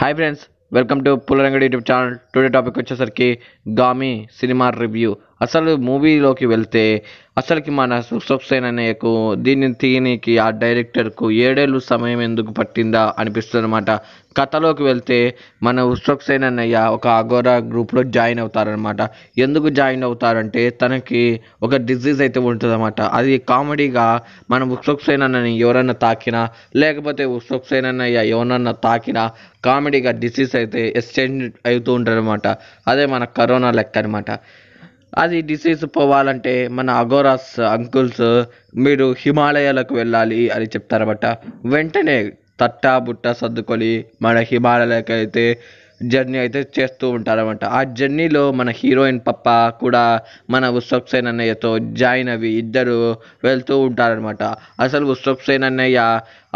Hi friends, welcome to Pullarangadi YouTube channel. Today topic వచ్చేసరికి Gaami cinema review. అసలు మూవీలోకి వెళ్తే అసలుకి మన సుసేన్ అన్నయ్యకు దీన్ని తీయనికి ఆ డైరెక్టర్కు 7 ఏళ్ళు సమయం ఎందుకు పట్టిందా అనిపిస్తుంది అనమాట. కథలోకి వెళ్తే మన సేన్ అన్నయ్య ఒక అగోరా గ్రూప్లో జాయిన్ అవుతారనమాట. ఎందుకు జాయిన్ అవుతారంటే తనకి ఒక డిజీజ్ అయితే ఉంటుందన్నమాట. అది కామెడీగా మన సేన్ అన్నని ఎవరన్నా తాకినా లేకపోతే సేన్ అన్నయ్య ఎవరన్నా తాకినా కామెడీగా డిసీజ్ అయితే ఎక్స్చేంజ్ అవుతూ ఉంటారనమాట. అదే మన కరోనా లెక్క అనమాట. అది డిసీజ్ పోవాలంటే మన అగోరాస్ అంకుల్స్ మీరు హిమాలయాలకు వెళ్ళాలి అని చెప్తారన్నమాట. వెంటనే తట్టా బుట్ట సర్దుకొని మన హిమాలయాలకు అయితే జర్నీ అయితే చేస్తూ ఉంటారన్నమాట. ఆ జర్నీలో మన హీరోయిన్ పప్ప కూడా మన సేన్ అన్నయ్యతో జాయిన్ అవి ఇద్దరు వెళ్తూ ఉంటారనమాట. అసలు సేన్ అన్నయ్య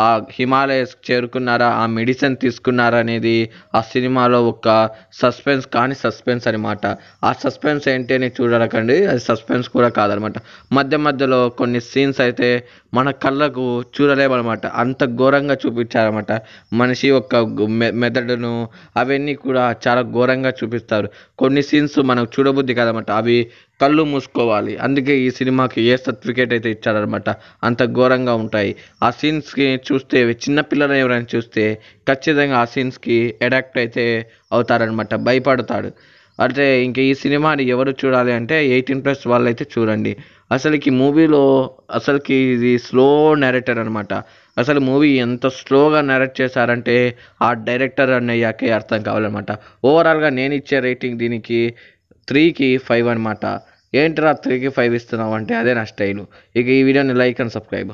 ఆ హిమాలయస్ చేరుకున్నారా, ఆ మెడిసిన్ తీసుకున్నారా అనేది ఆ సినిమాలో ఒక సస్పెన్స్ కానీ సస్పెన్స్ అనమాట. ఆ సస్పెన్స్ ఏంటి అని చూడకండి, అది సస్పెన్స్ కూడా కాదనమాట. మధ్య మధ్యలో కొన్ని సీన్స్ అయితే మన కళ్ళకు చూడలేమన్నమాట. అంత ఘోరంగా చూపించారన్నమాట. మనిషి యొక్క మెదడును అవన్నీ కూడా చాలా ఘోరంగా చూపిస్తారు. కొన్ని సీన్స్ మనకు చూడబుద్ధి కాదన్నమాట. అవి కళ్ళు మూసుకోవాలి. అందుకే ఈ సినిమాకి ఏ సర్టిఫికేట్ అయితే ఇచ్చారనమాట. అంత ఘోరంగా ఉంటాయి ఆ సీన్స్కి. చూస్తే చిన్నపిల్లలు ఎవరైనా చూస్తే ఖచ్చితంగా ఆ సీన్స్కి అడాప్ట్ అయితే అవుతారనమాట, భయపడతాడు. అంటే ఇంక ఈ సినిమాని ఎవరు చూడాలి అంటే 18+ వాళ్ళైతే చూడండి. అసలుకి మూవీలో అసలుకి ఇది స్లో నెరేటర్ అనమాట. అసలు మూవీ ఎంత స్లోగా నెరేట్ చేశారంటే ఆ డైరెక్టర్ అన్నయ్యాకే అర్థం కావాలన్నమాట. ఓవరాల్గా నేను ఇచ్చే రేటింగ్ దీనికి 3కి 5 అనమాట. ఏంట్రా 3కి 5 ఇస్తున్నావు అంటే అదే నా స్టైలు. ఇక ఈ వీడియోని లైక్ అండ్ సబ్స్క్రైబ్.